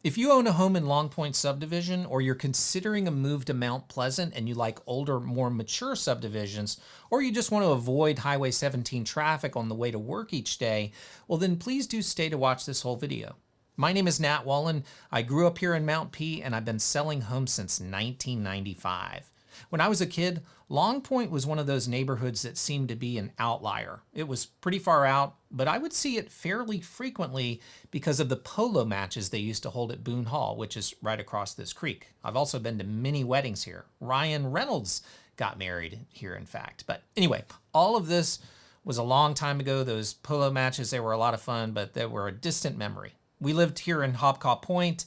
If you own a home in Longpoint subdivision, or you're considering a move to Mount Pleasant and you like older, more mature subdivisions, or you just want to avoid Highway 17 traffic on the way to work each day, well then please do stay to watch this whole video. My name is Nat Wallen. I grew up here in Mount P and I've been selling homes since 1995. When I was a kid, Longpoint was one of those neighborhoods that seemed to be an outlier. It was pretty far out, but I would see it fairly frequently because of the polo matches they used to hold at Boone Hall, which is right across this creek. I've also been to many weddings here. Ryan Reynolds got married here, in fact. But anyway, all of this was a long time ago. Those polo matches, they were a lot of fun, but they were a distant memory. We lived here in Hobcaw Point,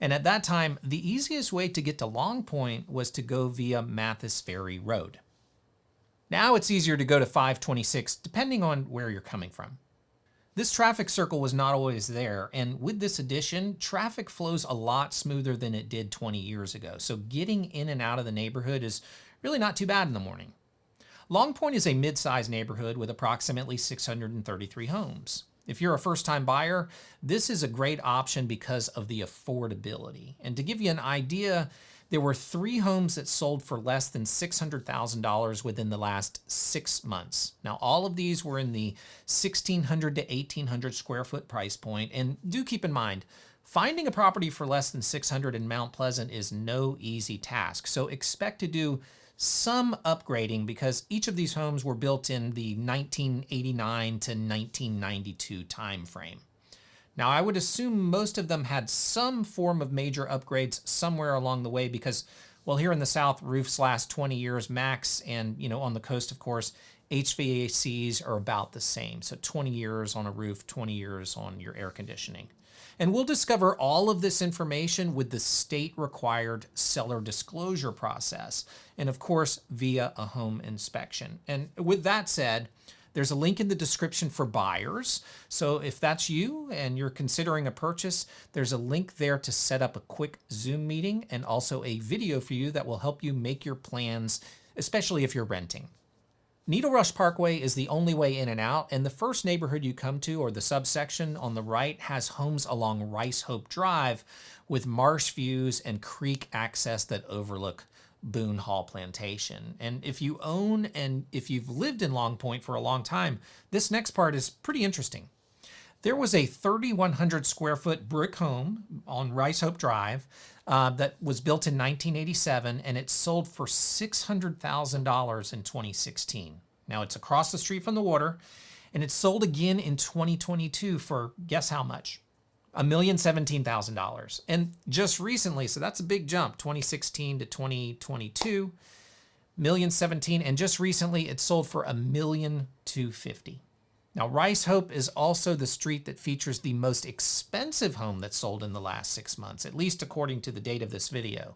and at that time, the easiest way to get to Longpoint was to go via Mathis Ferry Road. Now it's easier to go to 526, depending on where you're coming from. This traffic circle was not always there, and with this addition, traffic flows a lot smoother than it did 20 years ago, so getting in and out of the neighborhood is really not too bad in the morning. Longpoint is a mid-sized neighborhood with approximately 633 homes. If you're a first-time buyer, this is a great option because of the affordability. And to give you an idea, there were 3 homes that sold for less than $600,000 within the last 6 months. Now, all of these were in the 1,600 to 1,800 square foot price point. And do keep in mind, finding a property for less than 600 in Mount Pleasant is no easy task. So expect to do some upgrading because each of these homes were built in the 1989 to 1992 time frame. Now, I would assume most of them had some form of major upgrades somewhere along the way because, well, here in the South, roofs last 20 years max, and, on the coast, of course, HVACs are about the same. So 20 years on a roof, 20 years on your air conditioning. And we'll discover all of this information with the state-required seller disclosure process, and of course, via a home inspection. And with that said, there's a link in the description for buyers. So if that's you and you're considering a purchase, there's a link there to set up a quick Zoom meeting and also a video for you that will help you make your plans, especially if you're renting. Needle Rush Parkway is the only way in and out, and the first neighborhood you come to, or the subsection on the right, has homes along Rice Hope Drive with marsh views and creek access that overlook Boone Hall Plantation. And if you own and if you've lived in Longpoint for a long time, this next part is pretty interesting. There was a 3,100 square foot brick home on Rice Hope Drive that was built in 1987, and it sold for $600,000 in 2016. Now, it's across the street from the water, and it sold again in 2022 for, guess how much? $1,017,000. And just recently, so that's a big jump, 2016 to 2022, $1,017,000, and just recently it sold for $1,250,000. Now, Rice Hope is also the street that features the most expensive home that sold in the last 6 months, at least according to the date of this video.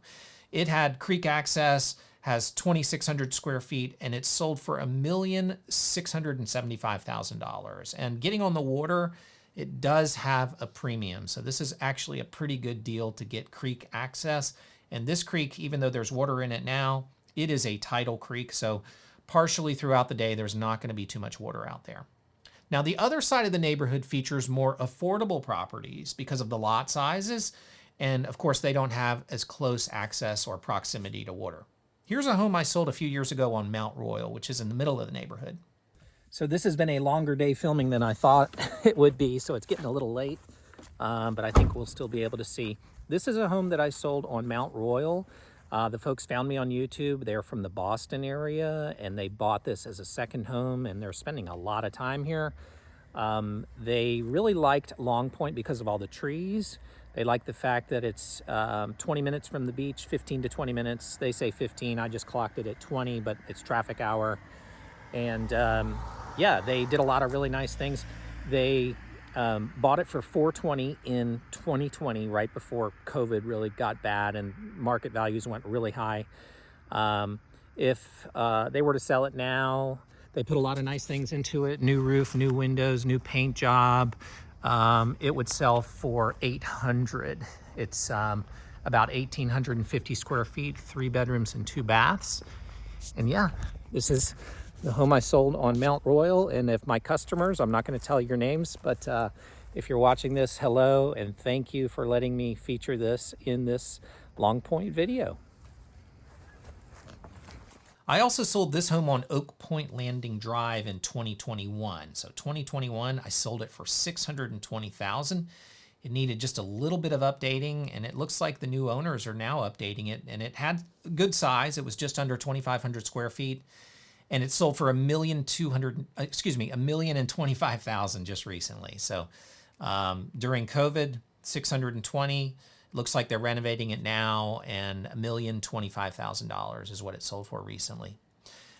It had creek access, has 2,600 square feet, and it sold for $1,675,000. And getting on the water, it does have a premium. So this is actually a pretty good deal to get creek access. And this creek, even though there's water in it now, it is a tidal creek. So partially throughout the day, there's not going to be too much water out there. Now, the other side of the neighborhood features more affordable properties because of the lot sizes, and of course, they don't have as close access or proximity to water. Here's a home I sold a few years ago on Mount Royal, which is in the middle of the neighborhood. So this has been a longer day filming than I thought it would be, so it's getting a little late, but I think we'll still be able to see. This is a home that I sold on Mount Royal. The folks found me on YouTube. They're from the Boston area, and they bought this as a second home, and they're spending a lot of time here. They really liked Longpoint because of all the trees. They like the fact that it's 20 minutes from the beach, 15 to 20 minutes. They say 15. I just clocked it at 20, but it's traffic hour. And yeah, they did a lot of really nice things. They bought it for $420 in 2020, right before COVID really got bad and market values went really high. If they were to sell it now, they put a lot of nice things into it: new roof, new windows, new paint job. It would sell for $800. It's about 1,850 square feet, 3 bedrooms and 2 baths. And yeah, this is the home I sold on Mount Royal. And if my customers, I'm not going to tell your names, but If you're watching this, hello, and thank you for letting me feature this in this Longpoint video. I also sold this home on Oak Point Landing Drive in 2021. So 2021, I sold it for $620,000. It needed just a little bit of updating, and it looks like the new owners are now updating it. And it had good size. It was just under 2,500 square feet, and it sold for $1,025,000 just recently. So during COVID, 620. Looks like they're renovating it now, and $1,025,000 is what it sold for recently.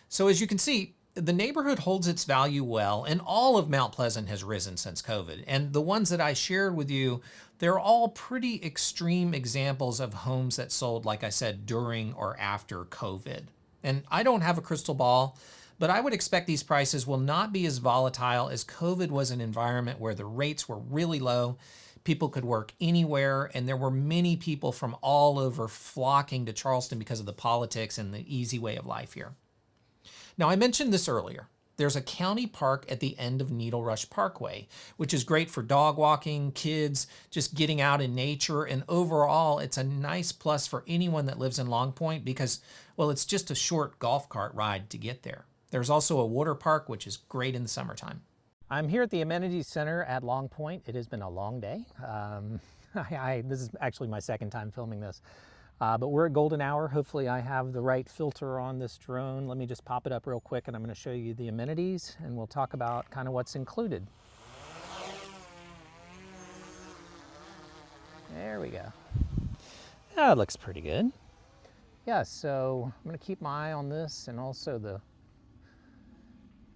So as you can see, the neighborhood holds its value well, and all of Mount Pleasant has risen since COVID. And the ones that I shared with you, they're all pretty extreme examples of homes that sold, like I said, during or after COVID. And I don't have a crystal ball, but I would expect these prices will not be as volatile, as COVID was an environment where the rates were really low. People could work anywhere, and there were many people from all over flocking to Charleston because of the politics and the easy way of life here. Now, I mentioned this earlier. There's a county park at the end of Needle Rush Parkway, which is great for dog walking, kids, just getting out in nature, and overall, it's a nice plus for anyone that lives in Longpoint because, well, it's just a short golf cart ride to get there. There's also a water park, which is great in the summertime. I'm here at the Amenities Center at Longpoint. It has been a long day. This is actually my second time filming this, but we're at golden hour. Hopefully I have the right filter on this drone. Let me just pop it up real quick, and I'm going to show you the amenities, and we'll talk about kind of what's included. There we go. Oh, it looks pretty good. Yeah, so I'm going to keep my eye on this and also the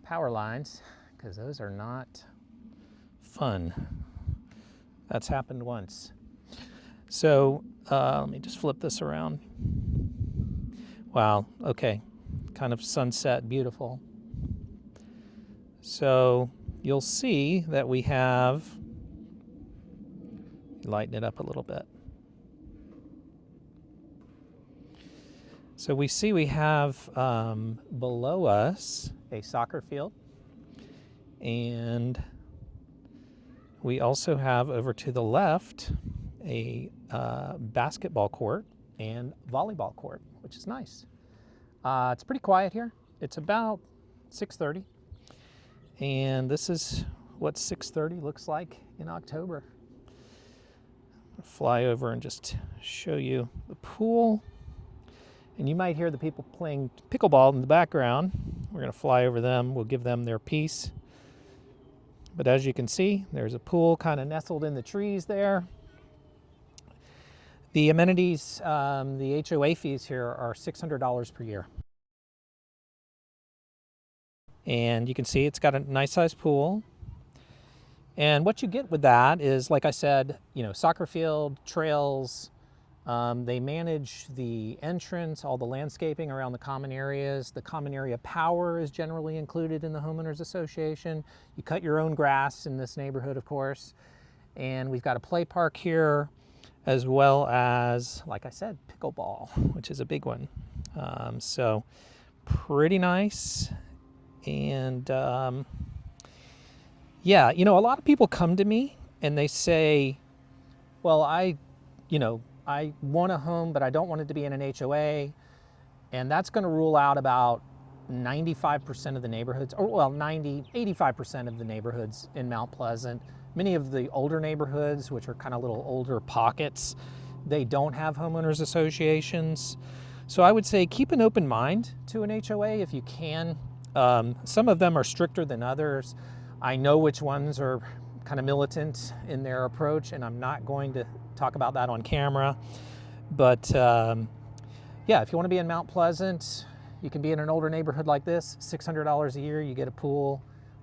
power lines, because those are not fun. That's happened once. So let me just flip this around. Wow, okay, kind of sunset, beautiful. So you'll see that we have, lighten it up a little bit. So we see we have below us a soccer field. And we also have over to the left a basketball court and volleyball court, which is nice. It's pretty quiet here. It's about 6:30, and this is what 6:30 looks like in October. I'll fly over and just show you the pool, and you might hear the people playing pickleball in the background. We're going to fly over them. We'll give them their piece. But as you can see, there's a pool kind of nestled in the trees there. The amenities, the HOA fees here are $600 per year. And you can see it's got a nice sized pool. And what you get with that is, like I said, soccer field, trails. They manage the entrance, all the landscaping around the common areas. The common area power is generally included in the homeowners association. You cut your own grass in this neighborhood, of course. And we've got a play park here, as well as, like I said, pickleball, which is a big one. So pretty nice. And yeah, a lot of people come to me and they say, well, I want a home, but I don't want it to be in an HOA. And that's going to rule out about 95% of the neighborhoods, or well, 85% of the neighborhoods in Mount Pleasant. Many of the older neighborhoods, which are kind of little older pockets, they don't have homeowners associations. So I would say keep an open mind to an HOA if you can. Some of them are stricter than others. I know which ones are kind of militant in their approach, and I'm not going to talk about that on camera. But yeah, if you want to be in Mount Pleasant, you can be in an older neighborhood like this. $600 a year, you get a pool,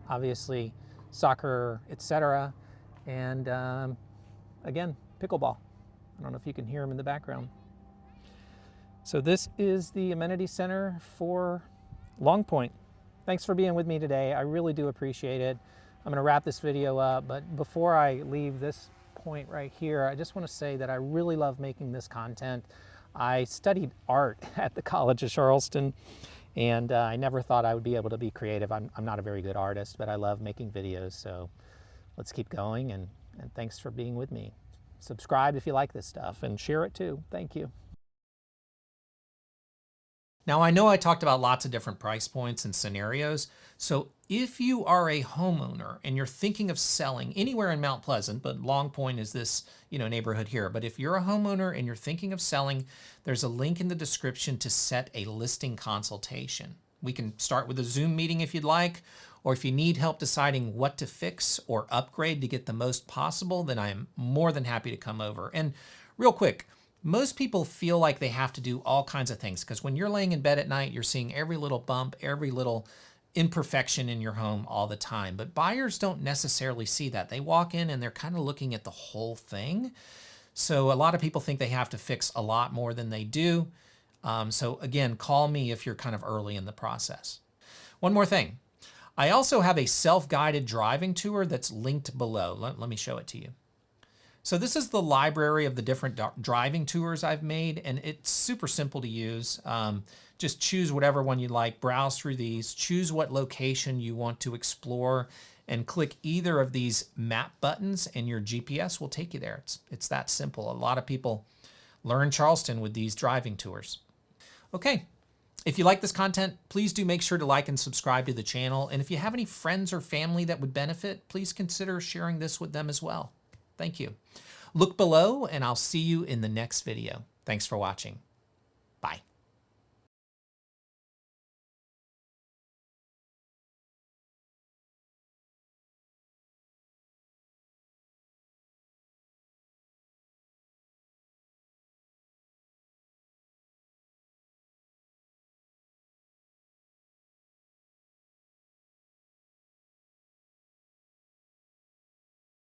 obviously soccer, etc. And again, pickleball. I don't know if you can hear them in the background. So this is the amenity center for Longpoint. Thanks for being with me today. I really do appreciate it. I'm going to wrap this video up, but before I leave this point right here, I just want to say that I really love making this content. I studied art at the College of Charleston, and I never thought I would be able to be creative. I'm not a very good artist, but I love making videos, so let's keep going, and And thanks for being with me. Subscribe if you like this stuff and share it too. Thank you. Now, I know I talked about lots of different price points and scenarios. So if you are a homeowner and you're thinking of selling anywhere in Mount Pleasant, but Longpoint is this, neighborhood here. But if you're a homeowner and you're thinking of selling, there's a link in the description to set a listing consultation. We can start with a Zoom meeting if you'd like, or if you need help deciding what to fix or upgrade to get the most possible, then I am more than happy to come over. And real quick, most people feel like they have to do all kinds of things because when you're laying in bed at night, you're seeing every little bump, every little imperfection in your home all the time. But buyers don't necessarily see that. They walk in and they're kind of looking at the whole thing. So a lot of people think they have to fix a lot more than they do. So again, call me if you're kind of early in the process. One more thing. I also have a self-guided driving tour that's linked below. Let me show it to you. So this is the library of the different driving tours I've made, and it's super simple to use. Just choose whatever one you like, browse through these, choose what location you want to explore, and click either of these map buttons and your GPS will take you there. It's that simple. A lot of people learn Charleston with these driving tours. Okay, if you like this content, please do make sure to like and subscribe to the channel. And if you have any friends or family that would benefit, please consider sharing this with them as well. Thank you. Look below and I'll see you in the next video. Thanks for watching. Bye.